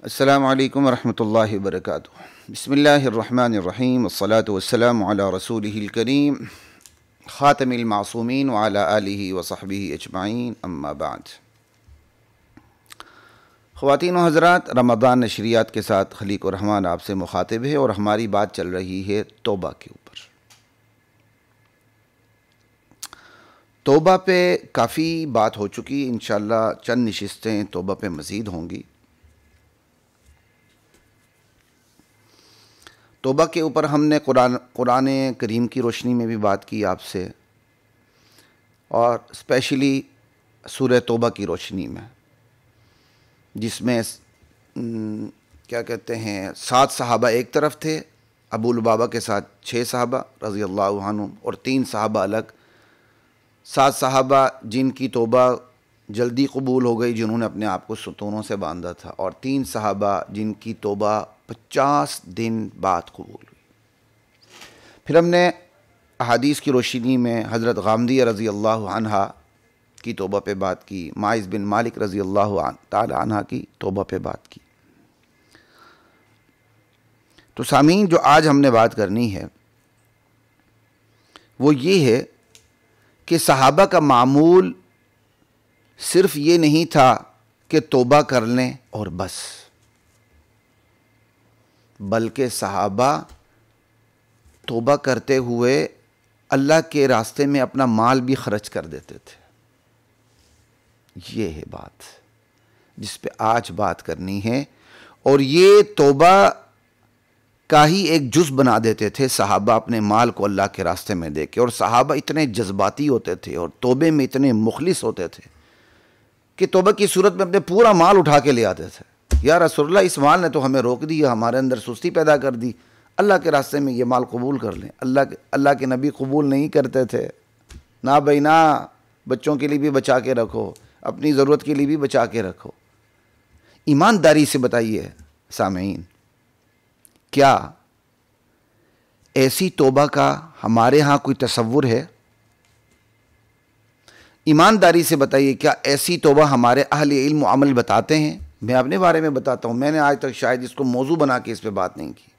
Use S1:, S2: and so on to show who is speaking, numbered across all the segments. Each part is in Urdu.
S1: السلام علیکم ورحمۃ اللہ وبرکاتہ۔ بسم اللہ الرحمن الرحیم، والصلاة والسلام علی رسولہ الکریم خاتم المعصومین وعلی آلہ وصحبہ اجمعین، اما بعد۔ خواتین و حضرات، رمضان نشریات کے ساتھ خلیق الرحمن آپ سے مخاطب ہے اور ہماری بات چل رہی ہے توبہ کے اوپر۔ توبہ پہ کافی بات ہو چکی، انشاءاللہ چند نشستیں توبہ پہ مزید ہوں گی۔ توبہ کے اوپر ہم نے قرآن کریم کی روشنی میں بھی بات کی آپ سے، اور اسپیشلی سورہ توبہ کی روشنی میں، جس میں کیا کہتے ہیں 7 صحابہ ایک طرف تھے، ابو لبابہ کے ساتھ 6 صحابہ رضی اللہ عنہم، اور 3 صحابہ الگ، 7 صحابہ جن کی توبہ جلدی قبول ہو گئی، جنہوں نے اپنے آپ کو ستونوں سے باندھا تھا، اور 3 صحابہ جن کی توبہ 50 دن بعد قبول ہوئی۔ پھر ہم نے احادیث کی روشنی میں حضرت غامدیہ رضی اللہ عنہ کی توبہ پہ بات کی، ماعز بن مالک رضی اللہ تعالی عنہ کی توبہ پہ بات کی۔ تو سامعین، جو آج ہم نے بات کرنی ہے وہ یہ ہے کہ صحابہ کا معمول صرف یہ نہیں تھا کہ توبہ کر لیں اور بس، بلکہ صحابہ توبہ کرتے ہوئے اللہ کے راستے میں اپنا مال بھی خرچ کر دیتے تھے۔ یہ ہے بات جس پہ آج بات کرنی ہے، اور یہ توبہ کا ہی ایک جز بنا دیتے تھے صحابہ اپنے مال کو اللہ کے راستے میں دے کے۔ اور صحابہ اتنے جذباتی ہوتے تھے اور توبے میں اتنے مخلص ہوتے تھے کہ توبہ کی صورت میں اپنے پورا مال اٹھا کے لے آتے تھے۔ یا رسول اللہ، اس مال نے تو ہمیں روک دیا، ہمارے اندر سستی پیدا کر دی، اللہ کے راستے میں یہ مال قبول کر لیں۔ اللہ کے نبی قبول نہیں کرتے تھے، نہ بھائی نہ، بچوں کے لیے بھی بچا کے رکھو، اپنی ضرورت کے لیے بھی بچا کے رکھو۔ ایمانداری سے بتائیے سامعین، کیا ایسی توبہ کا ہمارے ہاں کوئی تصور ہے؟ ایمانداری سے بتائیے، کیا ایسی توبہ ہمارے اہل علم و عمل بتاتے ہیں؟ میں اپنے بارے میں بتاتا ہوں، میں نے آج تک شاید اس کو موضوع بنا کے اس پہ بات نہیں کی۔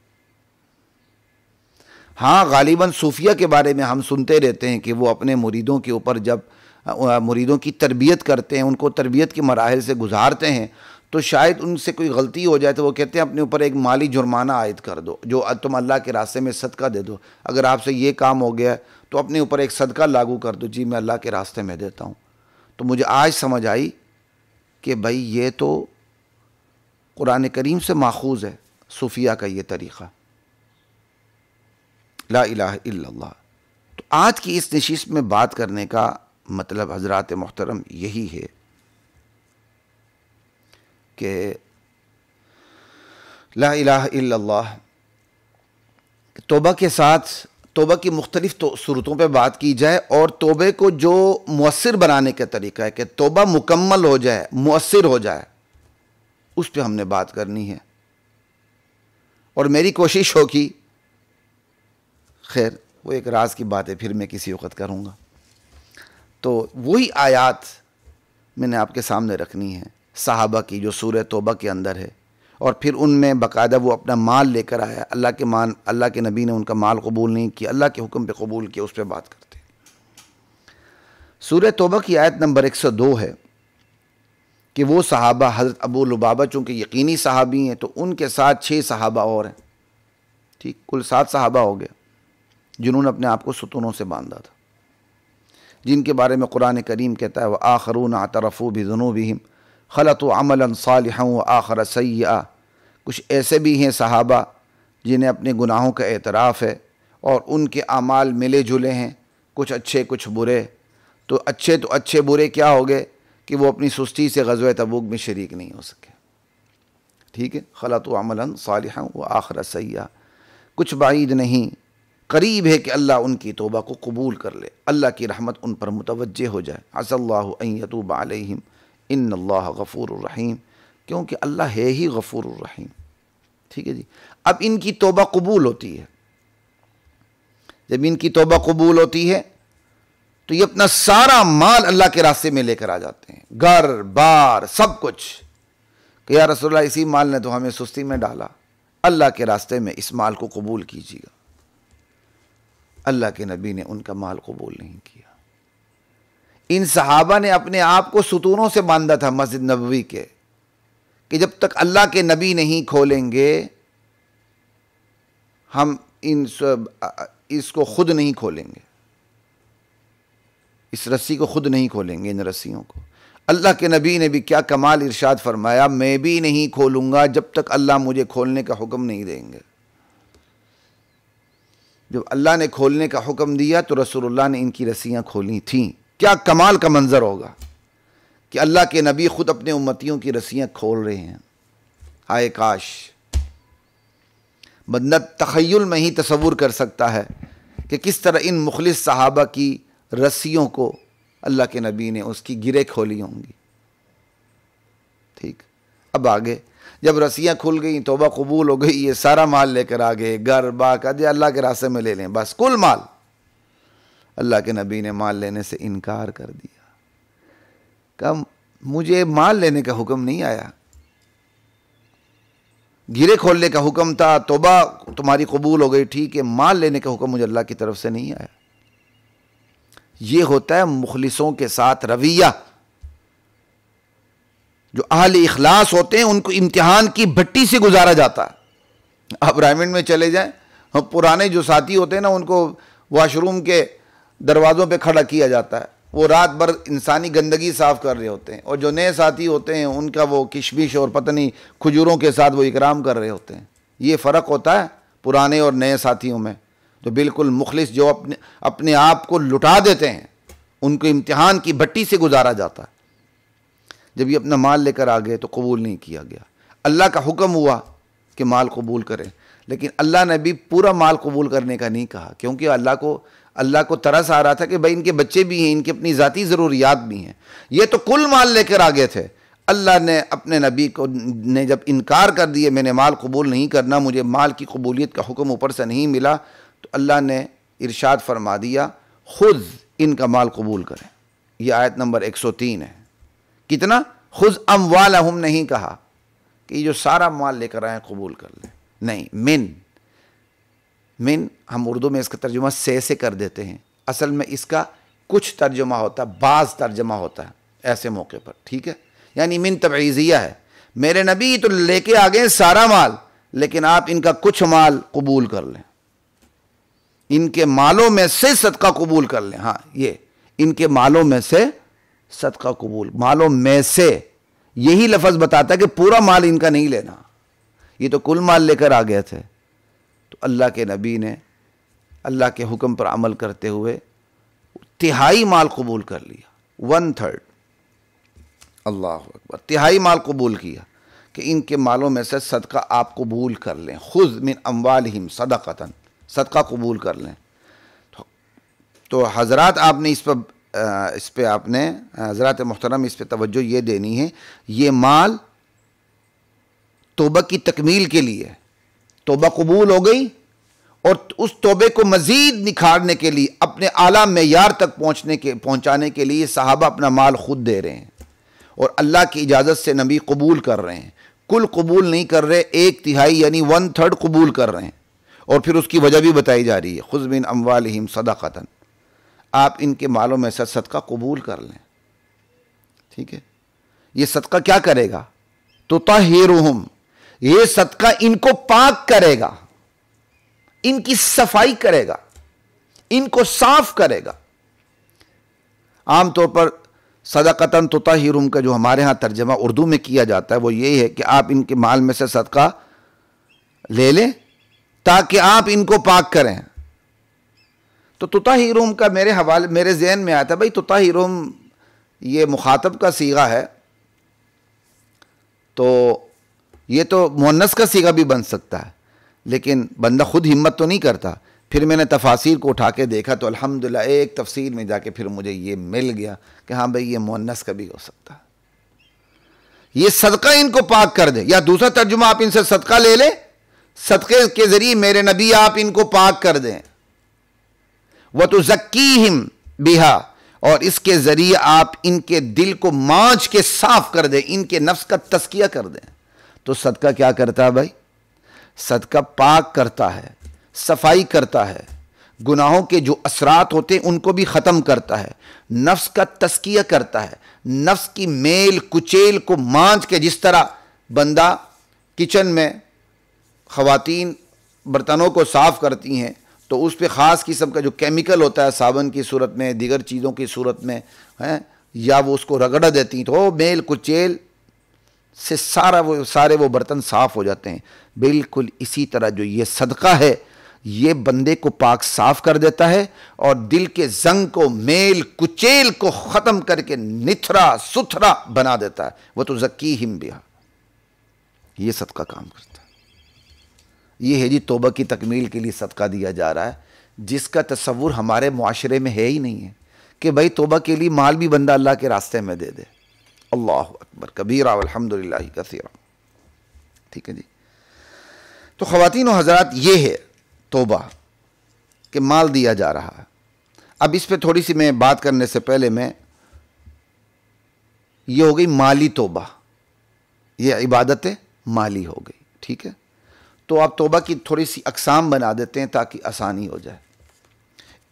S1: ہاں، غالباً صوفیہ کے بارے میں ہم سنتے رہتے ہیں کہ وہ اپنے مریدوں کے اوپر جب مریدوں کی تربیت کرتے ہیں، ان کو تربیت کے مراحل سے گزارتے ہیں، تو شاید ان سے کوئی غلطی ہو جائے تو وہ کہتے ہیں اپنے اوپر ایک مالی جرمانہ عائد کر دو، جو تم اللہ کے راستے میں صدقہ دے دو۔ اگر آپ سے یہ کام ہو گیا تو اپنے اوپر ایک صدقہ لاگو کر دو، جی میں اللہ کے راستے میں دیتا ہوں۔ تو مجھے آج سمجھ آئی کہ بھائی یہ تو قرآن کریم سے ماخوذ ہے، صوفیہ کا یہ طریقہ۔ لا الہ الا اللہ۔ تو آج کی اس نشست میں بات کرنے کا مطلب حضرات محترم یہی ہے کہ لا الہ الا اللہ، توبہ کے ساتھ توبہ کی مختلف صورتوں پہ بات کی جائے، اور توبے کو جو مؤثر بنانے کا طریقہ ہے کہ توبہ مکمل ہو جائے، مؤثر ہو جائے، اس پہ ہم نے بات کرنی ہے۔ اور میری کوشش ہوگی، خیر وہ ایک راز کی بات ہے، پھر میں کسی وقت کروں گا۔ تو وہی آیات میں نے آپ کے سامنے رکھنی ہے صحابہ کی، جو سورہ توبہ کے اندر ہے، اور پھر ان میں باقاعدہ وہ اپنا مال لے کر آیا، اللہ کے نبی نے ان کا مال قبول نہیں کیا، اللہ کے حکم پہ قبول کیا، اس پہ بات کرتے ہیں۔ سورہ توبہ کی آیت نمبر 102 ہے کہ وہ صحابہ، حضرت ابو لبابہ چونکہ یقینی صحابی ہیں تو ان کے ساتھ 6 صحابہ اور ہیں، ٹھیک، کل 7 صحابہ ہو گئے جنہوں نے اپنے آپ کو ستونوں سے باندھا تھا، جن کے بارے میں قرآن کریم کہتا ہے وَآخَرُونَ اعْتَرَفُوا بِذُنُوبِهِمْ خَلَطُوا عَمَلًا صَالِحًا وَآخَرَ سَيِّئًا۔ کچھ ایسے بھی ہیں صحابہ جنہیں اپنے گناہوں کا اعتراف ہے اور ان کے اعمال ملے جلے ہیں، کچھ اچھے کچھ برے۔ تو اچھے برے کیا ہو گئے کہ وہ اپنی سستی سے غزوہ تبوک میں شریک نہیں ہو سکے، ٹھیک ہے، خَلَطُوا عَمَلًا صَالِحًا وَآخَرَ سَيِّئًا۔ کچھ بعید نہیں، قریب ہے کہ اللہ ان کی توبہ کو قبول کر لے، اللہ کی رحمت ان پر متوجہ ہو جائے۔ عَسَى اللَّهُ أَن يَتُوبَ عَلَيْهِمْ إِنَّ اللَّهَ غَفُورٌ رَحِيمٌ، کیونکہ اللہ ہے ہی غفور الرحیم، ٹھیک ہے جی۔ اب ان کی توبہ قبول ہوتی ہے، جب ان کی توبہ قبول ہوتی ہے تو یہ اپنا سارا مال اللہ کے راستے میں لے کر آ جاتے ہیں، گھر بار سب کچھ، کہ یا رسول اللہ اسی مال نے تو ہمیں سستی میں ڈالا، اللہ کے راستے میں اس مال کو قبول کیجیے گا۔ اللہ کے نبی نے ان کا مال قبول نہیں کیا۔ ان صحابہ نے اپنے آپ کو ستونوں سے باندھا تھا مسجد نبوی کے، کہ جب تک اللہ کے نبی نہیں کھولیں گے ہم اس کو خود نہیں کھولیں گے، اس رسی کو خود نہیں کھولیں گے، ان رسیوں کو۔ اللہ کے نبی نے بھی کیا کمال ارشاد فرمایا، میں بھی نہیں کھولوں گا جب تک اللہ مجھے کھولنے کا حکم نہیں دیں گے۔ جب اللہ نے کھولنے کا حکم دیا تو رسول اللہ نے ان کی رسیاں کھولی تھیں۔ کیا کمال کا منظر ہوگا کہ اللہ کے نبی خود اپنے امتیوں کی رسیاں کھول رہے ہیں۔ ہائے کاش بندہ تخیل میں ہی تصور کر سکتا ہے کہ کس طرح ان مخلص صحابہ کی رسیوں کو اللہ کے نبی نے اس کی گریں کھولی ہوں گی۔ ٹھیک، اب آگے جب رسیاں کھل گئیں، توبہ قبول ہو گئی، یہ سارا مال لے کر آگے گھر باغ اللہ کے راستے میں لے لیں، بس کل مال۔ اللہ کے نبی نے مال لینے سے انکار کر دیا، کہا مجھے مال لینے کا حکم نہیں آیا، گرے کھولنے کا حکم تھا، توبہ تمہاری قبول ہو گئی ٹھیک ہے، مال لینے کا حکم مجھے اللہ کی طرف سے نہیں آیا۔ یہ ہوتا ہے مخلصوں کے ساتھ رویہ۔ جو اہل اخلاص ہوتے ہیں ان کو امتحان کی بھٹی سے گزارا جاتا ہے۔ آپ رائمنڈ میں چلے جائیں، پرانے جو ساتھی ہوتے ہیں نا ان کو واش روم کے دروازوں پہ کھڑا کیا جاتا ہے، وہ رات بھر انسانی گندگی صاف کر رہے ہوتے ہیں، اور جو نئے ساتھی ہوتے ہیں ان کا وہ کشمش اور پتہ نہیں کھجوروں کے ساتھ وہ اکرام کر رہے ہوتے ہیں۔ یہ فرق ہوتا ہے پرانے اور نئے ساتھیوں میں۔ جو بالکل مخلص جو اپنے آپ کو لٹا دیتے ہیں ان کو امتحان کی بھٹی سے گزارا جاتا ہے۔ جب یہ اپنا مال لے کر آ گئے تو قبول نہیں کیا گیا۔ اللہ کا حکم ہوا کہ مال قبول کریں، لیکن اللہ نے بھی پورا مال قبول کرنے کا نہیں کہا، کیونکہ اللہ کو ترس آ رہا تھا کہ بھائی ان کے بچے بھی ہیں، ان کی اپنی ذاتی ضروریات بھی ہیں۔ یہ تو کل مال لے کر آ گئے تھے۔ اللہ نے اپنے نبی کو نے جب انکار کر دیے میں نے مال قبول نہیں کرنا، مجھے مال کی قبولیت کا حکم اوپر سے نہیں ملا، تو اللہ نے ارشاد فرما دیا خذ ان کا مال قبول کریں۔ یہ آیت نمبر 103 ہے۔ کتنا؟ خذ اموالہم نہیں کہا کہ یہ جو سارا مال لے کر آئے قبول کر لیں، نہیں، من ہم اردو میں اس کا ترجمہ سے کر دیتے ہیں، اصل میں اس کا کچھ ترجمہ ہوتا ہے، بعض ترجمہ ہوتا ہے ایسے موقع پر، ٹھیک ہے، یعنی من تبعیضیہ ہے۔ میرے نبی تو لے کے آ گئے سارا مال، لیکن آپ ان کا کچھ مال قبول کر لیں، ان کے مالوں میں سے صدقہ قبول کر لیں۔ ہاں، یہ ان کے مالوں میں سے صدقہ قبول، مالوں میں سے، یہی لفظ بتاتا ہے کہ پورا مال ان کا نہیں لینا، یہ تو کل مال لے کر آ گئے تھے۔ تو اللہ کے نبی نے اللہ کے حکم پر عمل کرتے ہوئے تہائی مال قبول کر لیا، 1/3۔ اللہ اکبر، تہائی مال قبول کیا کہ ان کے مالوں میں سے صدقہ آپ قبول کر لیں، خذ من اموالہم صدقۃ، صدقہ قبول کر لیں۔ تو حضرات آپ نے اس پہ آپ نے حضرات محترم اس پہ توجہ یہ دینی ہے، یہ مال توبہ کی تکمیل کے لیے، توبہ قبول ہو گئی اور اس توبے کو مزید نکھارنے کے لیے، اپنے اعلیٰ معیار تک پہنچانے کے لیے صحابہ اپنا مال خود دے رہے ہیں، اور اللہ کی اجازت سے نبی قبول کر رہے ہیں۔ کل قبول نہیں کر رہے، 1/3 یعنی 1/3 قبول کر رہے ہیں، اور پھر اس کی وجہ بھی بتائی جا رہی ہے، خذ من اموالہم صدقۃ، آپ ان کے مالوں میں سے صدقہ قبول کر لیں، ٹھیک ہے۔ یہ صدقہ کیا کرے گا؟ تطہرہم، یہ صدقہ ان کو پاک کرے گا، ان کی صفائی کرے گا، ان کو صاف کرے گا۔ عام طور پر صدقۃ تطہرہم کا جو ہمارے ہاں ترجمہ اردو میں کیا جاتا ہے وہ یہی ہے کہ آپ ان کے مال میں سے صدقہ لے لیں تاکہ آپ ان کو پاک کریں۔ تو تطہرہم کا میرے ذہن میں آیا تھا بھائی تطہرہم یہ مخاطب کا صیغہ ہے، تو یہ تو مؤنث کا صیغہ بھی بن سکتا ہے، لیکن بندہ خود ہمت تو نہیں کرتا۔ پھر میں نے تفاسیر کو اٹھا کے دیکھا تو الحمدللہ ایک تفسیر میں جا کے پھر مجھے یہ مل گیا کہ ہاں بھائی یہ مؤنث کا بھی ہو سکتا ہے، یہ صدقہ ان کو پاک کر دے، یا دوسرا ترجمہ آپ ان سے صدقہ لے لیں، صدقے کے ذریعے میرے نبی آپ ان کو پاک کر دیں، وَتُزَكِّيهِمْ بِهَا، اور اس کے ذریعے آپ ان کے دل کو مانچ کے صاف کر دیں، ان کے نفس کا تزکیہ کر دیں۔ تو صدقہ کیا کرتا ہے بھائی؟ صدقہ پاک کرتا ہے، صفائی کرتا ہے، گناہوں کے جو اثرات ہوتے ہیں ان کو بھی ختم کرتا ہے، نفس کا تزکیہ کرتا ہے، نفس کی میل کچیل کو مانج کے، جس طرح بندہ کچن میں خواتین برتنوں کو صاف کرتی ہیں تو اس پہ خاص قسم کا جو کیمیکل ہوتا ہے صابن کی صورت میں، دیگر چیزوں کی صورت میں یا وہ اس کو رگڑ دیتی ہیں تو وہ میل کچیل سے سارے وہ برتن صاف ہو جاتے ہیں۔ بالکل اسی طرح جو یہ صدقہ ہے یہ بندے کو پاک صاف کر دیتا ہے اور دل کے زنگ کو، میل کچیل کو ختم کر کے نتھرا ستھرا بنا دیتا ہے۔ وہ تو زکیہم بہا، یہ صدقہ کام کرتا ہے۔ یہ ہے جی توبہ کی تکمیل کے لیے صدقہ دیا جا رہا ہے، جس کا تصور ہمارے معاشرے میں ہے ہی نہیں ہے کہ بھائی توبہ کے لیے مال بھی بندہ اللہ کے راستے میں دے دے۔ اللہ اکبر کبیرہ والحمدللہ کثیرہ۔ ٹھیک ہے جی، تو خواتین و حضرات یہ ہے توبہ کہ مال دیا جا رہا ہے۔ اب اس پہ تھوڑی سی میں بات کرنے سے پہلے یہ ہو گئی مالی توبہ، یہ عبادت مالی ہو گئی۔ ٹھیک ہے، تو آپ توبہ کی تھوڑی سی اقسام بنا دیتے ہیں تاکہ آسانی ہو جائے۔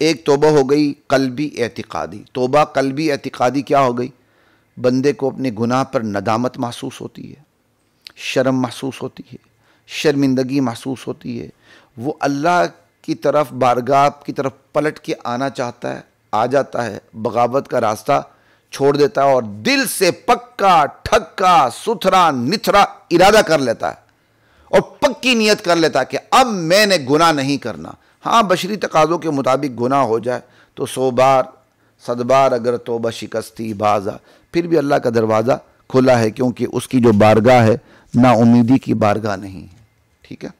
S1: ایک توبہ ہو گئی قلبی اعتقادی۔ توبہ قلبی اعتقادی کیا ہو گئی؟ بندے کو اپنے گناہ پر ندامت محسوس ہوتی ہے، شرم محسوس ہوتی ہے، شرمندگی محسوس ہوتی ہے، وہ اللہ کی طرف، بارگاہ کی طرف پلٹ کے آنا چاہتا ہے، آ جاتا ہے، بغاوت کا راستہ چھوڑ دیتا ہے اور دل سے پکا ٹھکا ستھرا نتھرا ارادہ کر لیتا ہے اور پکی نیت کر لیتا ہے کہ اب میں نے گناہ نہیں کرنا۔ ہاں بشری تقاضوں کے مطابق گناہ ہو جائے تو 100 بار 100 بار اگر توبہ شکستی بازا، پھر بھی اللہ کا دروازہ کھلا ہے، کیونکہ اس کی جو بارگاہ ہے نا امیدی کی بارگاہ نہیں ہے۔ ٹھیک ہے،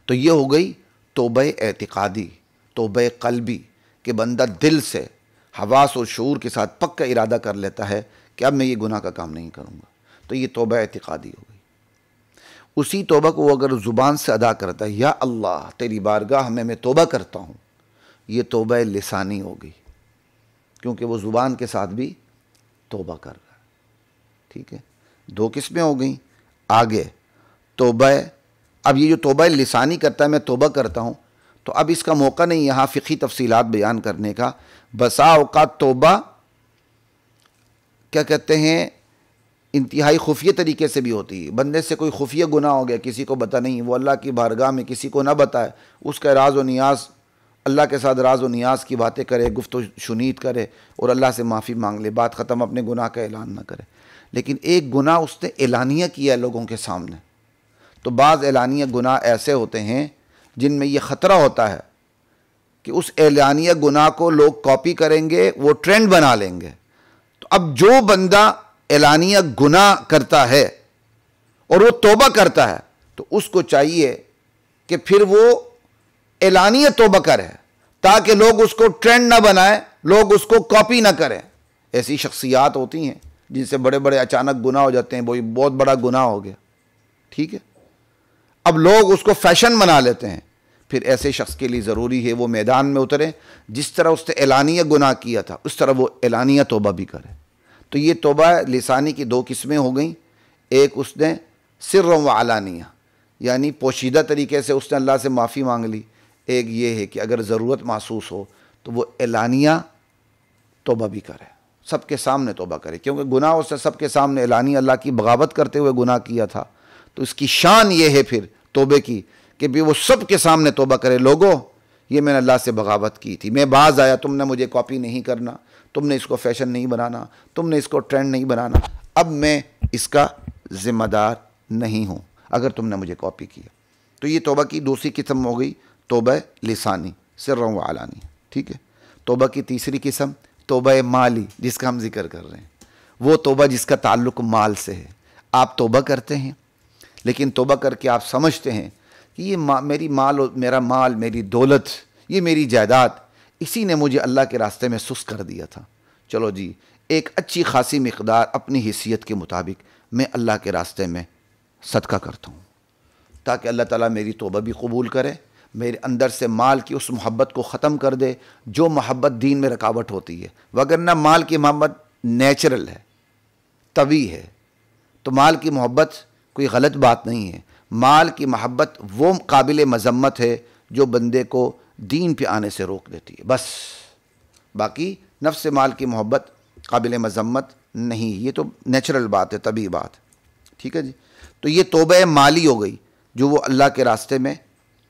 S1: تو یہ ہو گئی توبہ اعتقادی، توبہ قلبی، کہ بندہ دل سے حواس اور شعور کے ساتھ پکا ارادہ کر لیتا ہے کہ اب میں یہ گناہ کا کام نہیں کروں گا، تو یہ توبہ اعتقادی ہو گئی۔ اسی توبہ کو وہ اگر زبان سے ادا کرتا ہے، یا اللہ تیری بارگاہ میں توبہ کرتا ہوں، یہ توبہ لسانی ہو گئی، کیونکہ وہ زبان کے ساتھ بھی توبہ کر رہا ہے۔ ٹھیک ہے، 2 قسمیں ہو گئیں۔ آگے توبہ، اب یہ جو توبہ لسانی کرتا ہے، میں توبہ کرتا ہوں، تو اب اس کا موقع نہیں یہاں فقہی تفصیلات بیان کرنے کا۔ بسا اوقات توبہ کیا کہتے ہیں انتہائی خفیہ طریقے سے بھی ہوتی ہے۔ بندے سے کوئی خفیہ گناہ ہو گیا، کسی کو پتہ نہیں، وہ اللہ کی بارگاہ میں کسی کو نہ بتائے، اس کا راز و نیاز، اللہ کے ساتھ راز و نیاز کی باتیں کرے، گفت و شنید کرے اور اللہ سے معافی مانگ لے، بات ختم، اپنے گناہ کا اعلان نہ کرے۔ لیکن ایک گناہ اس نے اعلانیہ کیا ہے لوگوں کے سامنے، تو بعض اعلانیہ گناہ ایسے ہوتے ہیں جن میں یہ خطرہ ہوتا ہے کہ اس اعلانیہ گناہ کو لوگ کاپی کریں گے، وہ ٹرینڈ بنا لیں گے۔ تو اب جو بندہ اعلانیہ گناہ کرتا ہے اور وہ توبہ کرتا ہے تو اس کو چاہیے کہ پھر وہ اعلانیہ توبہ کرے تاکہ لوگ اس کو ٹرینڈ نہ بنائیں، لوگ اس کو کاپی نہ کریں۔ ایسی شخصیات ہوتی ہیں جن سے بڑے بڑے اچانک گناہ ہو جاتے ہیں، وہی بہت بڑا گناہ ہو گیا۔ ٹھیک ہے، اب لوگ اس کو فیشن بنا لیتے ہیں۔ پھر ایسے شخص کے لیے ضروری ہے وہ میدان میں اترے، جس طرح اس نے اعلانیہ گناہ کیا تھا اس طرح وہ اعلانیہ توبہ بھی کرے۔ تو یہ توبہ لسانی کی 2 قسمیں ہو گئیں۔ ایک اس نے سر و علانیہ، یعنی پوشیدہ طریقے سے اس نے اللہ سے معافی مانگ لی۔ ایک یہ ہے کہ اگر ضرورت محسوس ہو تو وہ اعلانیہ توبہ بھی کرے، سب کے سامنے توبہ کرے، کیونکہ گناہ اس نے سب کے سامنے اعلانیہ اللہ کی بغاوت کرتے ہوئے گناہ کیا تھا، تو اس کی شان یہ ہے پھر توبے کی کہ بھی وہ سب کے سامنے توبہ کرے، لوگوں یہ میں نے اللہ سے بغاوت کی تھی، میں باز آیا، تم نے مجھے کاپی نہیں کرنا، تم نے اس کو فیشن نہیں بنانا، تم نے اس کو ٹرینڈ نہیں بنانا، اب میں اس کا ذمہ دار نہیں ہوں اگر تم نے مجھے کاپی کیا۔ تو یہ توبہ کی 2ری قسم ہو گئی، توبہ لسانی، سر و علانی۔ ٹھیک ہے، توبہ کی 3ری قسم توبہ مالی، جس کا ہم ذکر کر رہے ہیں، وہ توبہ جس کا تعلق مال سے ہے۔ آپ توبہ کرتے ہیں لیکن توبہ کر کے آپ سمجھتے ہیں کہ یہ میرا مال، میری دولت، یہ میری جائیداد، اسی نے مجھے اللہ کے راستے میں سست کر دیا تھا، چلو جی ایک اچھی خاصی مقدار اپنی حیثیت کے مطابق میں اللہ کے راستے میں صدقہ کرتا ہوں تاکہ اللہ تعالیٰ میری توبہ بھی قبول کرے، میرے اندر سے مال کی اس محبت کو ختم کر دے جو محبت دین میں رکاوٹ ہوتی ہے۔ وگرنہ مال کی محبت نیچرل ہے، طبیعی ہے، تو مال کی محبت کوئی غلط بات نہیں ہے. مال کی محبت وہ قابل مذمت ہے جو بندے کو دین پہ آنے سے روک دیتی ہے بس. باقی نفس مال کی محبت قابل مذمت نہیں. یہ تو نیچرل بات ہے، طبیعی بات. ٹھیک ہے جی. تو یہ توبہ مالی ہو گئی، جو وہ اللہ کے راستے میں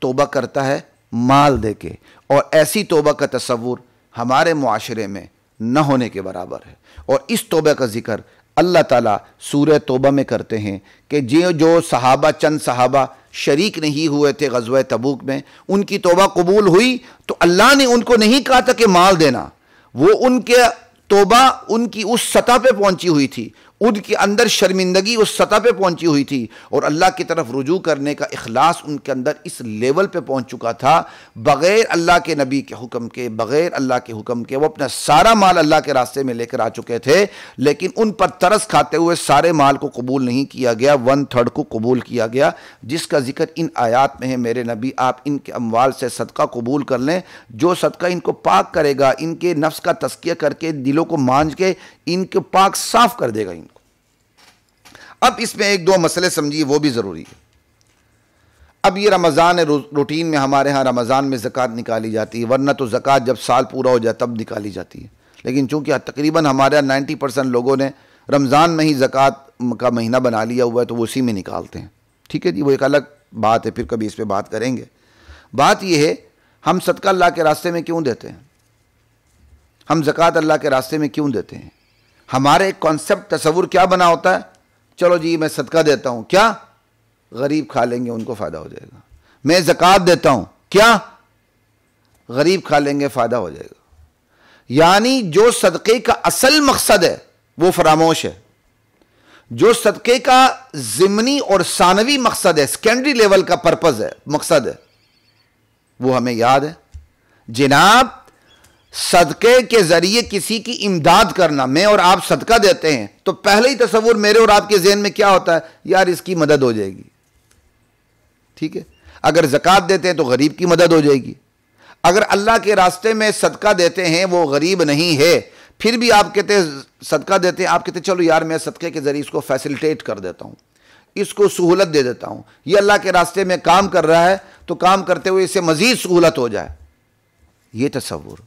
S1: توبہ کرتا ہے مال دے کے. اور ایسی توبہ کا تصور ہمارے معاشرے میں نہ ہونے کے برابر ہے. اور اس توبہ کا ذکر اللہ تعالیٰ سورہ توبہ میں کرتے ہیں کہ جو صحابہ، چند صحابہ شریک نہیں ہوئے تھے غزوہ تبوک میں، ان کی توبہ قبول ہوئی تو اللہ نے ان کو نہیں کہا تھا کہ مال دینا. وہ ان کے توبہ ان کی اس سطح پہ پہنچی ہوئی تھی، ان کے اندر شرمندگی اس سطح پہ پہنچی ہوئی تھی، اور اللہ کی طرف رجوع کرنے کا اخلاص ان کے اندر اس لیول پہ پہنچ چکا تھا. بغیر اللہ کے نبی کے حکم کے، بغیر اللہ کے حکم کے وہ اپنا سارا مال اللہ کے راستے میں لے کر آ چکے تھے، لیکن ان پر ترس کھاتے ہوئے سارے مال کو قبول نہیں کیا گیا، 1/3 کو قبول کیا گیا، جس کا ذکر ان آیات میں ہے. میرے نبی آپ ان کے اموال سے صدقہ قبول کر لیں، جو صدقہ ان کو پاک کرے گا، ان کے نفس کا تزکیہ کر کے دلوں کو مانج کے ان کے پاک صاف کر دے گا ان کو. اب اس میں 1-2 مسئلے سمجھیے، وہ بھی ضروری ہے. اب یہ رمضان ہے، روٹین میں ہمارے ہاں رمضان میں زکوٰۃ نکالی جاتی ہے، ورنہ تو زکوٰۃ جب سال پورا ہو جائے تب نکالی جاتی ہے. لیکن چونکہ تقریباً ہمارے یہاں 90% لوگوں نے رمضان میں ہی زکوٰۃ کا مہینہ بنا لیا ہوا ہے، تو وہ اسی میں نکالتے ہیں. ٹھیک ہے جی، وہ ایک الگ بات ہے، پھر کبھی اس پہ بات کریں گے. بات یہ ہے، ہم صدقہ اللہ کے راستے میں کیوں دیتے ہیں؟ ہم زکوٰۃ اللہ کے راستے میں کیوں دیتے ہیں؟ ہمارے ایک کانسیپٹ، تصور کیا بنا ہوتا ہے؟ چلو جی میں صدقہ دیتا ہوں، کیا غریب کھا لیں گے ان کو فائدہ ہو جائے گا. میں زکوٰۃ دیتا ہوں، کیا غریب کھا لیں گے فائدہ ہو جائے گا. یعنی جو صدقے کا اصل مقصد ہے وہ فراموش ہے. جو صدقے کا ضمنی اور ثانوی مقصد ہے، سیکنڈری لیول کا پرپز ہے، مقصد ہے، وہ ہمیں یاد ہے. جناب صدقے کے ذریعے کسی کی امداد کرنا، میں اور آپ صدقہ دیتے ہیں تو پہلے ہی تصور میرے اور آپ کے ذہن میں کیا ہوتا ہے؟ یار اس کی مدد ہو جائے گی. ٹھیک ہے. اگر زکوٰۃ دیتے ہیں تو غریب کی مدد ہو جائے گی. اگر اللہ کے راستے میں صدقہ دیتے ہیں، وہ غریب نہیں ہے، پھر بھی آپ کہتے ہیں صدقہ دیتے ہیں، آپ کہتے ہیں چلو یار میں صدقے کے ذریعے اس کو فیسلٹیٹ کر دیتا ہوں، اس کو سہولت دے دیتا ہوں، یہ اللہ کے راستے میں کام کر رہا ہے تو کام کرتے ہوئے اسے مزید سہولت ہو جائے. یہ تصور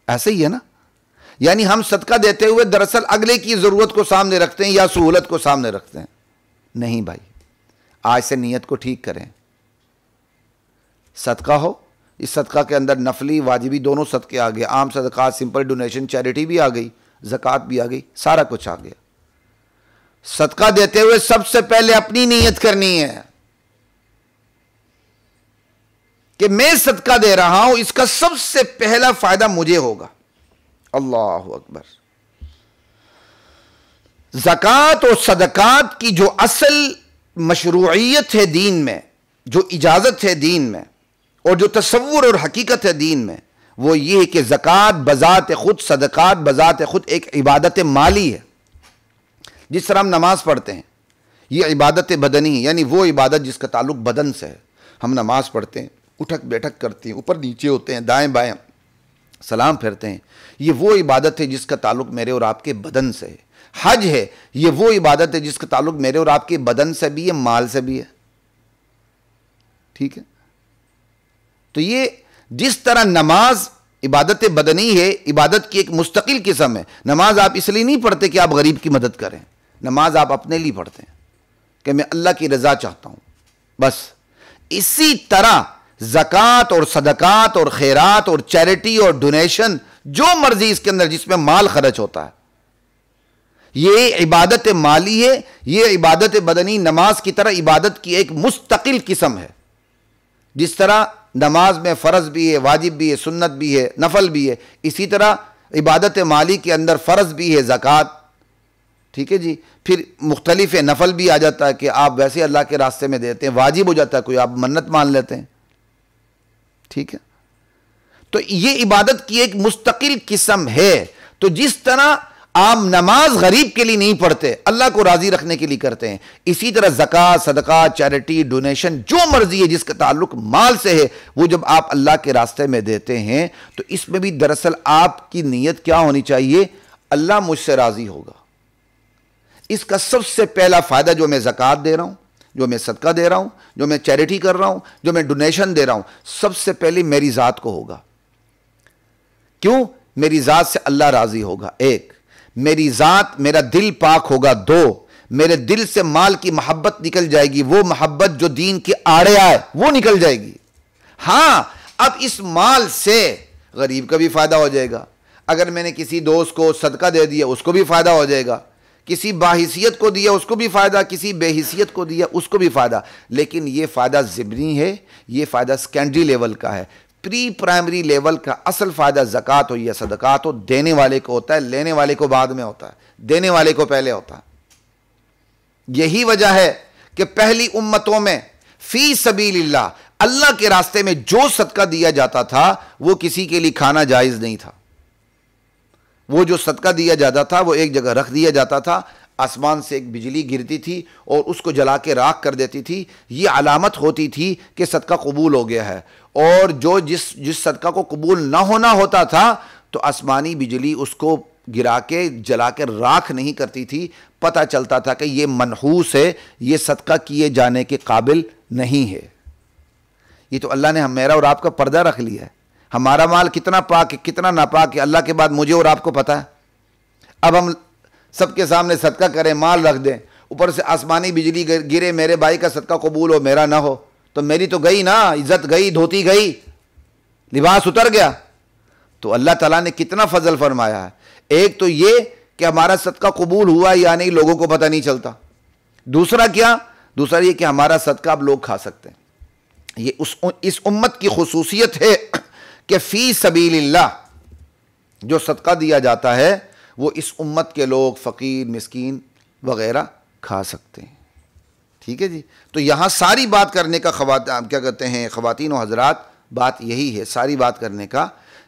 S1: ایسے ہی ہے نا. یعنی ہم صدقہ دیتے ہوئے دراصل اگلے کی ضرورت کو سامنے رکھتے ہیں یا سہولت کو سامنے رکھتے ہیں. نہیں بھائی، آج سے نیت کو ٹھیک کریں. صدقہ ہو، اس صدقہ کے اندر نفلی واجبی دونوں صدقے آ گئے، عام صدقات، سمپل ڈونیشن، چیریٹی بھی آ گئی، زکوٰۃ بھی آ گئی، سارا کچھ آ گیا. صدقہ دیتے ہوئے سب سے پہلے اپنی نیت کرنی ہے کہ میں صدقہ دے رہا ہوں، اس کا سب سے پہلا فائدہ مجھے ہوگا. اللہ اکبر. زکوٰۃ اور صدقات کی جو اصل مشروعیت ہے دین میں، جو اجازت ہے دین میں، اور جو تصور اور حقیقت ہے دین میں، وہ یہ ہے کہ زکوٰۃ بذات خود، صدقات بذات خود ایک عبادت مالی ہے. جس طرح ہم نماز پڑھتے ہیں، یہ عبادت بدنی ہے، یعنی وہ عبادت جس کا تعلق بدن سے ہے. ہم نماز پڑھتے ہیں، اٹھک بیٹھک کرتے ہیں، اوپر نیچے ہوتے ہیں، دائیں بائیں سلام پھیرتے ہیں، یہ وہ عبادت ہے جس کا تعلق میرے اور آپ کے بدن سے ہے. حج ہے، یہ وہ عبادت ہے جس کا تعلق میرے اور آپ کے بدن سے بھی ہے، مال سے بھی ہے. ٹھیک ہے. تو یہ جس طرح نماز عبادت بدنی ہے، عبادت کی ایک مستقل قسم ہے. نماز آپ اس لیے نہیں پڑھتے کہ آپ غریب کی مدد کریں، نماز آپ اپنے لیے پڑھتے ہیں کہ میں اللہ کی رضا چاہتا ہوں بس. اسی طرح زکوٰۃ اور صدقات اور خیرات اور چیریٹی اور ڈونیشن، جو مرضی اس کے اندر جس میں مال خرچ ہوتا ہے، یہ عبادت مالی ہے. یہ عبادت بدنی نماز کی طرح عبادت کی ایک مستقل قسم ہے. جس طرح نماز میں فرض بھی ہے، واجب بھی ہے، سنت بھی ہے، نفل بھی ہے، اسی طرح عبادت مالی کے اندر فرض بھی ہے زکوٰۃ. ٹھیک ہے جی. پھر مختلف نفل بھی آ جاتا ہے کہ آپ ویسے اللہ کے راستے میں دیتے ہیں، واجب ہو جاتا ہے کوئی آپ منت مان لیتے ہیں. ٹھیک ہے. تو یہ عبادت کی ایک مستقل قسم ہے. تو جس طرح آپ نماز غریب کے لیے نہیں پڑھتے، اللہ کو راضی رکھنے کے لیے کرتے ہیں، اسی طرح زکوٰۃ، صدقات، چیریٹی، ڈونیشن، جو مرضی ہے جس کا تعلق مال سے ہے، وہ جب آپ اللہ کے راستے میں دیتے ہیں تو اس میں بھی دراصل آپ کی نیت کیا ہونی چاہیے؟ اللہ مجھ سے راضی ہوگا. اس کا سب سے پہلا فائدہ جو میں زکوٰۃ دے رہا ہوں، جو میں صدقہ دے رہا ہوں، جو میں چیریٹی کر رہا ہوں، جو میں ڈونیشن دے رہا ہوں، سب سے پہلے میری ذات کو ہوگا۔ کیوں؟ میری ذات سے اللہ راضی ہوگا، ایک، میری ذات، میرا دل پاک ہوگا، دو، میرے دل سے مال کی محبت نکل جائے گی، وہ محبت جو دین کے آڑے آئے وہ نکل جائے گی۔ ہاں، اب اس مال سے غریب کا بھی فائدہ ہو جائے گا، اگر میں نے کسی دوست کو صدقہ دے دیا اس کو بھی فائدہ ہو جائے گا، کسی باحیثیت کو دیا اس کو بھی فائدہ، کسی بے حیثیت کو دیا اس کو بھی فائدہ۔ لیکن یہ فائدہ ضمنی ہے، یہ فائدہ سیکنڈری لیول کا ہے۔ پری پرائمری لیول کا اصل فائدہ زکوٰۃ ہو یا صدقات ہو، دینے والے کو ہوتا ہے، لینے والے کو بعد میں ہوتا ہے، دینے والے کو پہلے ہوتا ہے۔ یہی وجہ ہے کہ پہلی امتوں میں فی سبیل اللہ، اللہ کے راستے میں جو صدقہ دیا جاتا تھا وہ کسی کے لیے کھانا جائز نہیں تھا۔ وہ جو صدقہ دیا جاتا تھا وہ ایک جگہ رکھ دیا جاتا تھا، آسمان سے ایک بجلی گرتی تھی اور اس کو جلا کے راکھ کر دیتی تھی، یہ علامت ہوتی تھی کہ صدقہ قبول ہو گیا ہے۔ اور جو جس صدقہ کو قبول نہ ہونا ہوتا تھا تو آسمانی بجلی اس کو گرا کے جلا کے راکھ نہیں کرتی تھی، پتہ چلتا تھا کہ یہ منحوس ہے، یہ صدقہ کیے جانے کے قابل نہیں ہے۔ یہ تو اللہ نے میرا اور آپ کا پردہ رکھ لیا ہے، ہمارا مال کتنا پاک ہے کتنا ناپاک ہے اللہ کے بعد مجھے اور آپ کو پتہ ہے۔ اب ہم سب کے سامنے صدقہ کریں، مال رکھ دیں، اوپر سے آسمانی بجلی گرے، میرے بھائی کا صدقہ قبول ہو میرا نہ ہو، تو میری تو گئی نا، عزت گئی، دھوتی گئی، لباس اتر گیا۔ تو اللہ تعالیٰ نے کتنا فضل فرمایا ہے۔ ایک تو یہ کہ ہمارا صدقہ قبول ہوا یا نہیں لوگوں کو پتہ نہیں چلتا، دوسرا کیا؟ دوسرا یہ کہ ہمارا صدقہ اب لوگ کھا سکتے ہیں۔ یہ اس امت کی خصوصیت ہے کہ فی سبیل اللہ جو صدقہ دیا جاتا ہے وہ اس امت کے لوگ، فقیر، مسکین وغیرہ کھا سکتے ہیں۔ ٹھیک ہے جی، تو یہاں ساری بات کرنے کا کیا کہتے ہیں خواتین و حضرات، بات یہی ہے ساری بات کرنے کا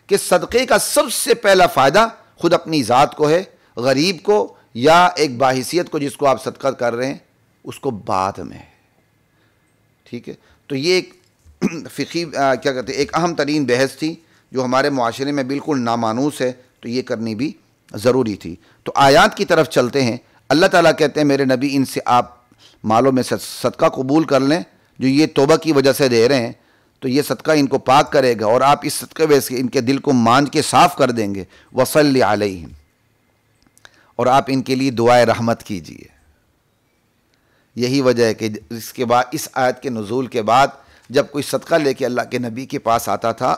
S1: کہ صدقے کا سب سے پہلا فائدہ خود اپنی ذات کو ہے، غریب کو یا ایک باحیثیت کو جس کو آپ صدقہ کر رہے ہیں اس کو بعد میں۔ ٹھیک ہے، تو یہ ایک فقہی کیا کہتے ہیں ایک اہم ترین بحث تھی جو ہمارے معاشرے میں بالکل نامانوس ہے، تو یہ کرنی بھی ضروری تھی۔ تو آیات کی طرف چلتے ہیں۔ اللہ تعالیٰ کہتے ہیں میرے نبی ان سے آپ مالوں میں صدقہ قبول کر لیں جو یہ توبہ کی وجہ سے دے رہے ہیں، تو یہ صدقہ ان کو پاک کرے گا اور آپ اس صدقے وجہ سے ان کے دل کو مانج کے صاف کر دیں گے۔ وصلی علیہم، اور آپ ان کے لیے دعائے رحمت کیجیے۔ یہی وجہ ہے کہ اس کے بعد اس آیت کے نزول کے بعد جب کوئی صدقہ لے کے اللہ کے نبی کے پاس آتا تھا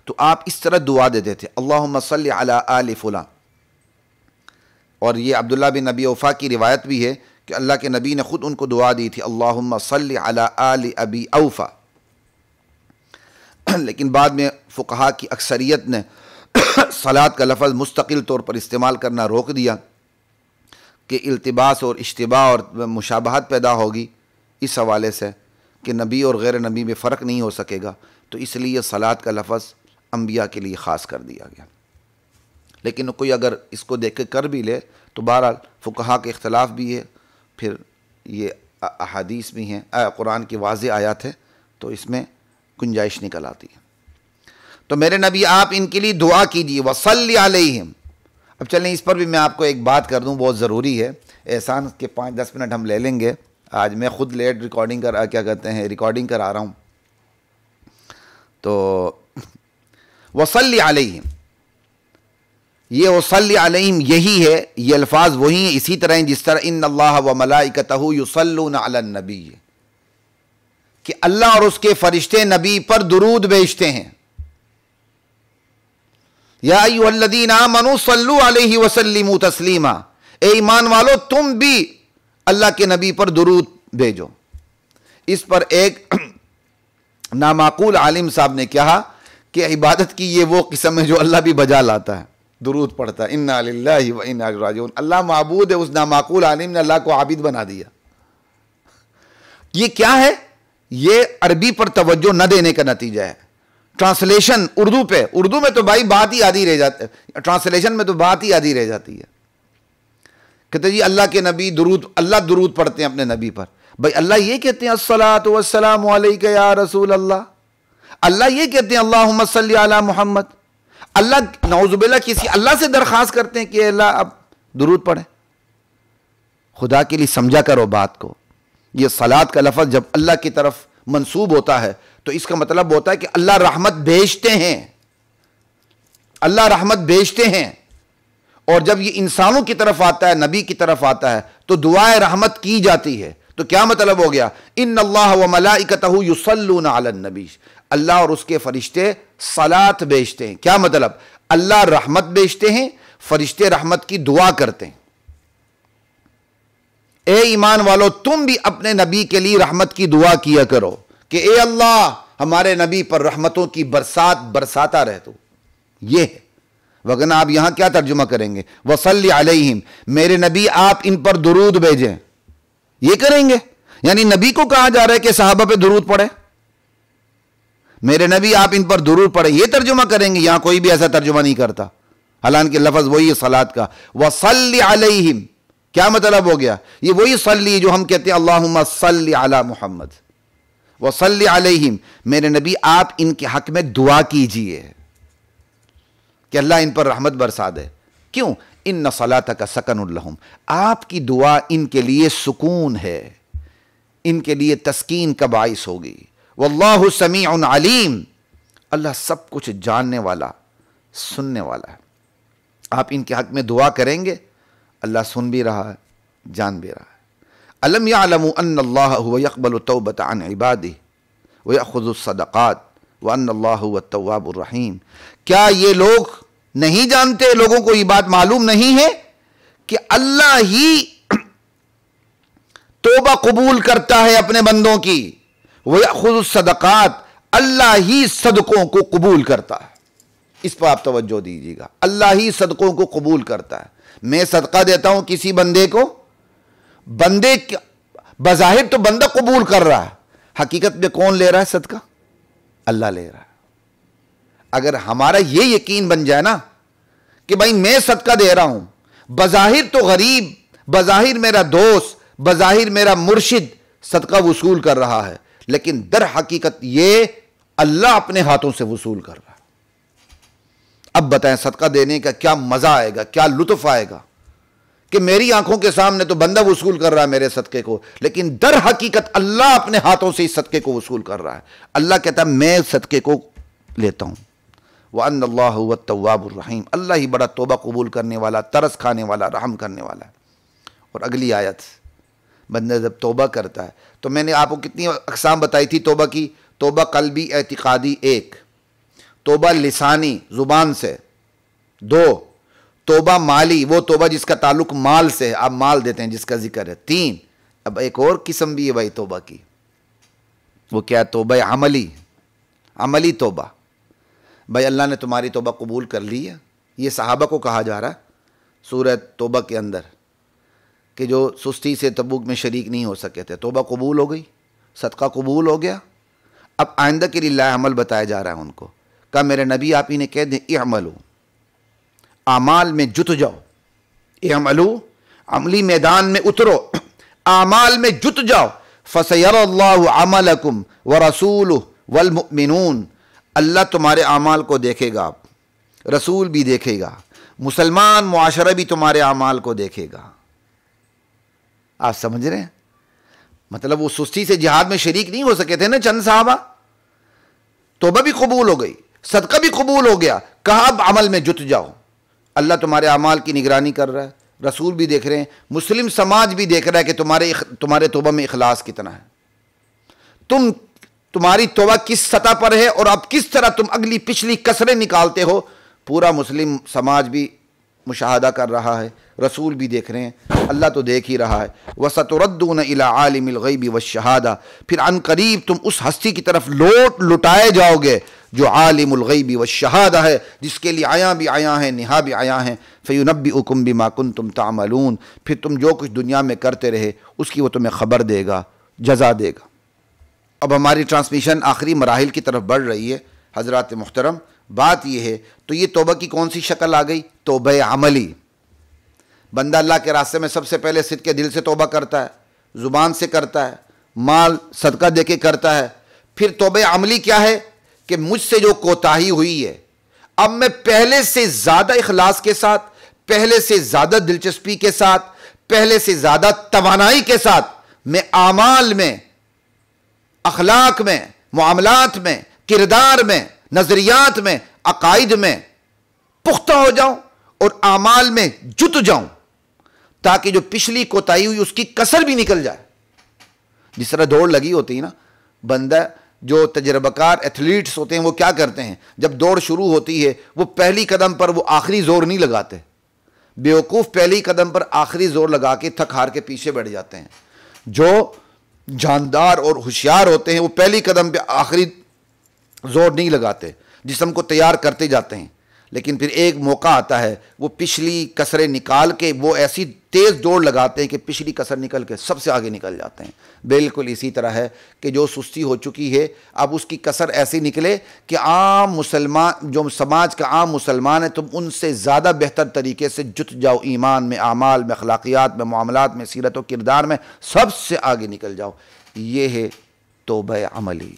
S1: تو آپ اس طرح دعا دیتے تھے، اللہم صلی علی آل فلاں۔ اور یہ عبداللہ بن نبی اوفا کی روایت بھی ہے کہ اللہ کے نبی نے خود ان کو دعا دی تھی، اللہم صلی علی آل ابی اوفا۔ لیکن بعد میں فقہا کی اکثریت نے صلاۃ کا لفظ مستقل طور پر استعمال کرنا روک دیا کہ التباس اور اشتباہ اور مشابہت پیدا ہوگی اس حوالے سے کہ نبی اور غیر نبی میں فرق نہیں ہو سکے گا، تو اس لیے صلاۃ کا لفظ انبیاء کے لیے خاص کر دیا گیا۔ لیکن کوئی اگر اس کو دیکھ کے کر بھی لے تو بہرحال فقہا کے اختلاف بھی ہے، پھر یہ احادیث بھی ہیں، قرآن کی واضح آیات ہے، تو اس میں گنجائش نکل آتی ہے۔ تو میرے نبی آپ ان کے لیے دعا کیجیے، وصلی علیہم۔ اب چلیں اس پر بھی میں آپ کو ایک بات کر دوں، بہت ضروری ہے، احسان کے 5-10 منٹ ہم لے لیں گے۔ آج میں خود لیٹ ریکارڈنگ کرا رہا ہوں، تو وصلی علیہم، یہ وصلی علیہم یہی ہے، یہ الفاظ وہی ہیں، اسی طرح جس طرح ان اللہ و ملائکتہ یصلون علی النبی، کہ اللہ اور اس کے فرشتے نبی پر درود بھیجتے ہیں۔ یا ایھا الذین آمنوا صلوا علیہ وسلموا تسلیما، اے ایمان والو تم بھی اللہ کے نبی پر درود بھیجو۔ اس پر ایک نامعقول عالم صاحب نے کہا کہ عبادت کی یہ وہ قسم ہے جو اللہ بھی بجا لاتا ہے، درود پڑھتا ہے، انا للہ و انا الیہ راجعون۔ اللہ معبود ہے، اس نامعقول عالم نے اللہ کو عابد بنا دیا۔ یہ کیا ہے؟ یہ عربی پر توجہ نہ دینے کا نتیجہ ہے۔ ٹرانسلیشن اردو پہ، اردو میں تو بھائی بات ہی آدھی رہ جاتی ہے، ٹرانسلیشن میں تو بات ہی آدھی رہ جاتی ہے۔ کہتے جی اللہ کے نبی درود، اللہ درود پڑھتے ہیں اپنے نبی پر۔ بھائی اللہ یہ کہتے ہیں الصلاۃ والسلام علیک یا رسول اللہ، اللہ یہ کہتے ہیں اللہم صلی علی محمد، اللہ نعوذ باللہ کسی اللہ سے درخواست کرتے ہیں کہ اللہ اب درود پڑھیں؟ خدا کے لیے سمجھا کرو بات کو. یہ صلات کا لفظ جب اللہ کی طرف منسوب ہوتا ہے تو اس کا مطلب ہوتا ہے کہ اللہ رحمت بھیجتے ہیں، اللہ رحمت بھیجتے ہیں. اور جب یہ انسانوں کی طرف آتا ہے، نبی کی طرف آتا ہے، تو دعائے رحمت کی جاتی ہے. تو کیا مطلب ہو گیا؟ ان اللہ و ملائکتہ یصلون علی النبی، اللہ اور اس کے فرشتے صلات بھیجتے ہیں. کیا مطلب؟ اللہ رحمت بھیجتے ہیں، فرشتے رحمت کی دعا کرتے ہیں. اے ایمان والو، تم بھی اپنے نبی کے لیے رحمت کی دعا کیا کرو کہ اے اللہ ہمارے نبی پر رحمتوں کی برسات برساتا رہ تو. یہ ہے. وگرنہ آپ یہاں کیا ترجمہ کریں گے؟ وصلی علیہم، میرے نبی آپ ان پر درود بھیجیں. یہ کریں گے؟ یعنی نبی کو کہا جا رہا ہے کہ صحابہ پہ درود پڑھے، میرے نبی آپ ان پر درود پڑھیں، یہ ترجمہ کریں گے؟ یہاں کوئی بھی ایسا ترجمہ نہیں کرتا، حالانکہ لفظ وہی ہے صلات کا. وصلی علیہم کیا مطلب ہو گیا؟ یہ وہی صلی جو ہم کہتے ہیں اللہم صلی علی محمد. وصلی علیہم، میرے نبی آپ ان کے حق میں دعا کیجئے کہ اللہ ان پر رحمت برسا دے. کیوں؟ ان صلاتک سکن لہم، آپ کی دعا ان کے لیے سکون ہے، ان کے لیے تسکین کا باعث ہوگی. واللہ سمیع علیم، اللہ سب کچھ جاننے والا سننے والا ہے. آپ ان کے حق میں دعا کریں گے، اللہ سن بھی رہا ہے، جان بھی رہا ہے. الم یعلموا ان اللہ هو يقبل التوبة عن عباده ويأخذ الصدقات وان اللہ هو التواب الرحیم. کیا یہ لوگ نہیں جانتے، لوگوں کو یہ بات معلوم نہیں ہے کہ اللہ ہی توبہ قبول کرتا ہے اپنے بندوں کی. وَيَأْخُذُ الصَّدَقَاتِ، اللہ ہی صدقوں کو قبول کرتا ہے. اس پر آپ توجہ دیجیے گا، اللہ ہی صدقوں کو قبول کرتا ہے. میں صدقہ دیتا ہوں کسی بندے کو، بندے بظاہر تو بندہ قبول کر رہا ہے، حقیقت میں کون لے رہا ہے صدقہ؟ اللہ لے رہا ہے. اگر ہمارا یہ یقین بن جائے نا کہ بھائی میں صدقہ دے رہا ہوں، بظاہر تو غریب، بظاہر میرا دوست، بظاہر میرا مرشد صدقہ وصول کر رہا ہے، لیکن در حقیقت یہ اللہ اپنے ہاتھوں سے وصول کر رہا ہے. اب بتائیں صدقہ دینے کا کیا مزہ آئے گا، کیا لطف آئے گا کہ میری آنکھوں کے سامنے تو بندہ وصول کر رہا ہے میرے صدقے کو، لیکن در حقیقت اللہ اپنے ہاتھوں سے اس صدقے کو وصول کر رہا ہے. اللہ کہتا ہے میں صدقے کو لیتا ہوں. وَأَنَّ اللَّهَ هُوَ التَّوَّابُ الرَّحِيمُ، اللہ ہی بڑا توبہ قبول کرنے والا، ترس کھانے والا، رحم کرنے والا ہے. اور اگلی آیت، بندہ جب توبہ کرتا ہے تو میں نے آپ کو کتنی اقسام بتائی تھی توبہ کی. توبہ قلبی اعتقادی ایک، توبہ لسانی زبان سے دو، توبہ مالی وہ توبہ جس کا تعلق مال سے ہے، آپ مال دیتے ہیں جس کا ذکر ہے تین. اب ایک اور قسم بھی ہے بھائی توبہ کی، وہ کیا؟ توبہ عملی، عملی توبہ. بھائی اللہ نے تمہاری توبہ قبول کر لی ہے. یہ صحابہ کو کہا جا رہا ہے سورہ توبہ کے اندر کہ جو سستی سے تبوک میں شریک نہیں ہو سکے تھے، توبہ قبول ہو گئی، صدقہ قبول ہو گیا. اب آئندہ کے لیے لا عمل بتایا جا رہا ہے ان کو. کہا میرے نبی آپ انہیں کہہ دیں اعملوا، اعمال میں جت جاؤ. اعملوا، عملی میدان میں اترو، اعمال میں جت جاؤ. فَسَيَرَى اللَّهُ عَمَلَكُمْ وَرَسُولُهُ وَالْمُؤْمِنُونَ، اللہ تمہارے اعمال کو دیکھے گا، رسول بھی دیکھے گا، مسلمان معاشرہ بھی تمہارے اعمال کو دیکھے گا. آپ سمجھ رہے ہیں؟ مطلب وہ سستی سے جہاد میں شریک نہیں ہو سکے تھے نا چند صحابہ، توبہ بھی قبول ہو گئی، صدقہ بھی قبول ہو گیا. کہا اب عمل میں جت جاؤ، اللہ تمہارے اعمال کی نگرانی کر رہا ہے، رسول بھی دیکھ رہے ہیں، مسلم سماج بھی دیکھ رہا ہے کہ تمہارے توبہ میں اخلاص کتنا ہے، تمہاری توبہ کس سطح پر ہے، اور اب کس طرح تم اگلی پچھلی کسریں نکالتے ہو. پورا مسلم سماج بھی مشاہدہ کر رہا ہے، رسول بھی دیکھ رہے ہیں، اللہ تو دیکھ ہی رہا ہے. وَسَتُرَدُّونَ إِلَىٰ عَالِمِ الْغَيْبِ وَالشَّهَادَةِ، پھر عن قریب تم اس ہستی کی طرف لٹائے جاؤ گے جو عالم الغیب والشہادہ ہے، جس کے لیے عیاں بھی عیاں ہیں، نہا بھی عیاں ہیں. فَيُنَبِّئُكُم بِمَا كُنتُمْ تَعْمَلُونَ، پھر تم جو کچھ دنیا میں کرتے رہے اس کی وہ تمہیں خبر دے گا، جزا دے گا. اب ہماری ٹرانسمیشن آخری مراحل کی طرف بڑھ رہی ہے حضرات محترم. بات یہ ہے تو یہ توبہ کی کون سی شکل آ گئی؟ توبہ عملی. بندہ اللہ کے راستے میں سب سے پہلے صدق کے دل سے توبہ کرتا ہے، زبان سے کرتا ہے، مال صدقہ دے کے کرتا ہے. پھر توبہ عملی کیا ہے کہ مجھ سے جو کوتاہی ہوئی ہے اب میں پہلے سے زیادہ اخلاص کے ساتھ، پہلے سے زیادہ دلچسپی کے ساتھ، پہلے سے زیادہ توانائی کے ساتھ میں اعمال میں، اخلاق میں، معاملات میں، کردار میں، نظریات میں، عقائد میں پختہ ہو جاؤں اور اعمال میں جت جاؤں، تاکہ جو پچھلی کوتاہی ہوئی اس کی کسر بھی نکل جائے۔ جس طرح دوڑ لگی ہوتی ہے نا، بندہ جو تجربہ کار ایتھلیٹس ہوتے ہیں وہ کیا کرتے ہیں، جب دوڑ شروع ہوتی ہے وہ پہلی قدم پر وہ آخری زور نہیں لگاتے، بیوقوف پہلی قدم پر آخری زور لگا کے تھک ہار کے پیچھے بیٹھ جاتے ہیں۔ جو جاندار اور ہوشیار ہوتے ہیں وہ پہلی قدم پہ آخری زور نہیں لگاتے، جسم کو تیار کرتے جاتے ہیں، لیکن پھر ایک موقع آتا ہے وہ پچھلی کسریں نکال کے وہ ایسی تیز دوڑ لگاتے ہیں کہ پچھلی کسر نکل کے سب سے آگے نکل جاتے ہیں۔ بالکل اسی طرح ہے کہ جو سستی ہو چکی ہے اب اس کی کسر ایسی نکلے کہ عام مسلمان، جو سماج کا عام مسلمان ہے، تم ان سے زیادہ بہتر طریقے سے جت جاؤ، ایمان میں، اعمال میں، اخلاقیات میں، معاملات میں، سیرت و کردار میں سب سے آگے نکل جاؤ۔ یہ ہے توبہ عملی۔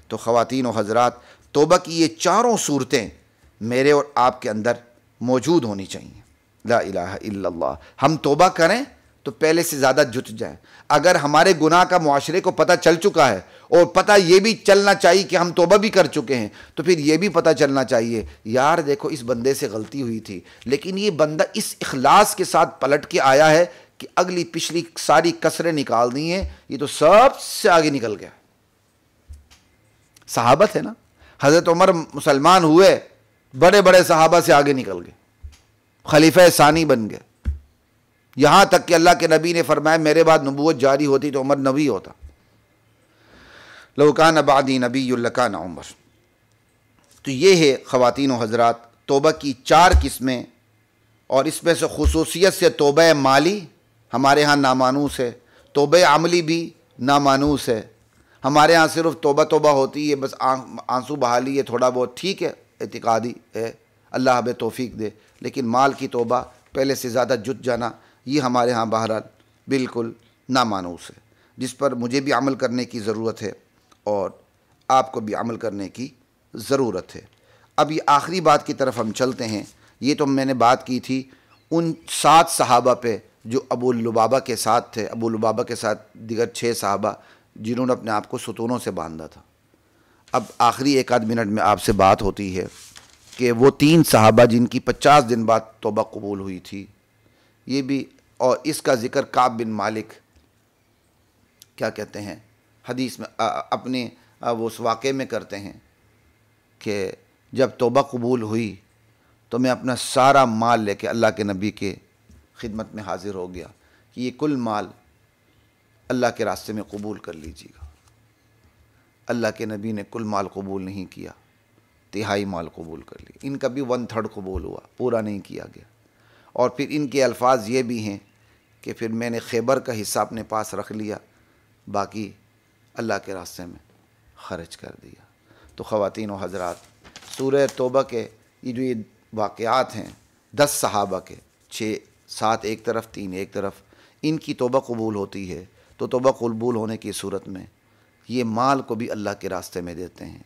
S1: تو خواتین و حضرات، توبہ کی یہ چاروں صورتیں میرے اور آپ کے اندر موجود ہونی چاہیے۔ لا الہ الا اللہ۔ ہم توبہ کریں تو پہلے سے زیادہ جت جائیں۔ اگر ہمارے گناہ کا معاشرے کو پتہ چل چکا ہے اور پتہ یہ بھی چلنا چاہیے کہ ہم توبہ بھی کر چکے ہیں، تو پھر یہ بھی پتہ چلنا چاہیے یار دیکھو اس بندے سے غلطی ہوئی تھی، لیکن یہ بندہ اس اخلاص کے ساتھ پلٹ کے آیا ہے کہ اگلی پچھلی ساری کسریں نکال دی ہیں، یہ تو سب سے آگے نکل گیا۔ صحابت ہے نا، حضرت عمر مسلمان ہوئے، بڑے بڑے صحابہ سے آگے نکل گئے، خلیفہ ثانی بن گئے، یہاں تک کہ اللہ کے نبی نے فرمایا میرے بعد نبوت جاری ہوتی تو عمر نبی ہوتا، لو کان بعدی نبی لکان عمر۔ تو یہ ہے خواتین و حضرات توبہ کی چار قسمیں، اور اس میں سے خصوصیت سے توبہ مالی ہمارے ہاں نامانوس ہے، توبہ عملی بھی نامانوس ہے۔ ہمارے ہاں صرف توبہ توبہ ہوتی ہے، بس آنسو بہا لیے تھوڑا بہت، ٹھیک ہے، اعتقادی ہے، اللہ ہمیں توفیق دے، لیکن مال کی توبہ، پہلے سے زیادہ جت جانا، یہ ہمارے ہاں بہرحال بالکل نامانوس ہے، جس پر مجھے بھی عمل کرنے کی ضرورت ہے اور آپ کو بھی عمل کرنے کی ضرورت ہے۔ اب یہ آخری بات کی طرف ہم چلتے ہیں۔ یہ تو میں نے بات کی تھی ان 7 صحابہ پہ جو ابو لبابہ کے ساتھ تھے، ابو لبابہ کے ساتھ دیگر 6 صحابہ جنہوں نے اپنے آپ کو ستونوں سے باندھا تھا۔ اب آخری ایک آدھ منٹ میں آپ سے بات ہوتی ہے کہ وہ 3 صحابہ جن کی 50 دن بعد توبہ قبول ہوئی تھی، یہ بھی، اور اس کا ذکر کعب بن مالک کیا کہتے ہیں حدیث میں اپنے وہ اس واقعے میں کرتے ہیں کہ جب توبہ قبول ہوئی تو میں اپنا سارا مال لے کے اللہ کے نبی کے خدمت میں حاضر ہو گیا کہ یہ کل مال اللہ کے راستے میں قبول کر لیجیے گا۔ اللہ کے نبی نے کل مال قبول نہیں کیا، 1/3 مال قبول کر لیا، ان کا بھی 1/3 قبول ہوا، پورا نہیں کیا گیا۔ اور پھر ان کے الفاظ یہ بھی ہیں کہ پھر میں نے خیبر کا حصہ اپنے پاس رکھ لیا، باقی اللہ کے راستے میں خرچ کر دیا۔ تو خواتین و حضرات، سورہ توبہ کے یہ جو یہ واقعات ہیں 10 صحابہ کے، 7 ایک طرف 3 ایک طرف، ان کی توبہ قبول ہوتی ہے، تو توبہ قبول ہونے کی صورت میں یہ مال کو بھی اللہ کے راستے میں دیتے ہیں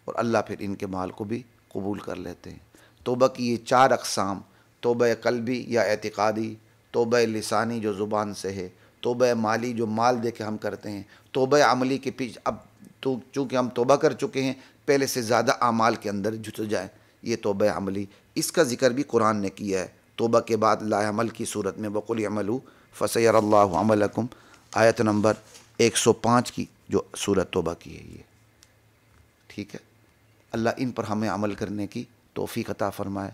S1: اور اللہ پھر ان کے مال کو بھی قبول کر لیتے ہیں۔ توبہ کی یہ 4 اقسام، توبہ قلبی یا اعتقادی، توبہ لسانی جو زبان سے ہے، توبہ مالی جو مال دے کے ہم کرتے ہیں، توبہ عملی کے پیچھے اب تو چونکہ ہم توبہ کر چکے ہیں پہلے سے زیادہ اعمال کے اندر جت جائیں، یہ توبہ عملی، اس کا ذکر بھی قرآن نے کیا ہے توبہ کے بعد لا عمل کی صورت میں، وَقُلْ اعْمَلُوا فَسَيَرَى اللَّهُ عَمَلَكُمْ، آیت نمبر 105 کی جو سورۃ توبہ کی ہے یہ، ٹھیک ہے۔ اللہ ان پر ہمیں عمل کرنے کی توفیق عطا فرمائے۔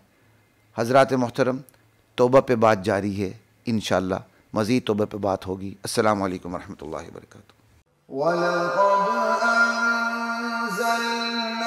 S1: حضرات محترم، توبہ پہ بات جاری ہے، انشاءاللہ مزید توبہ پہ بات ہوگی۔ السلام علیکم ورحمۃ اللہ وبرکاتہ۔
S2: وَلَقَدْ أَنزَلْنَا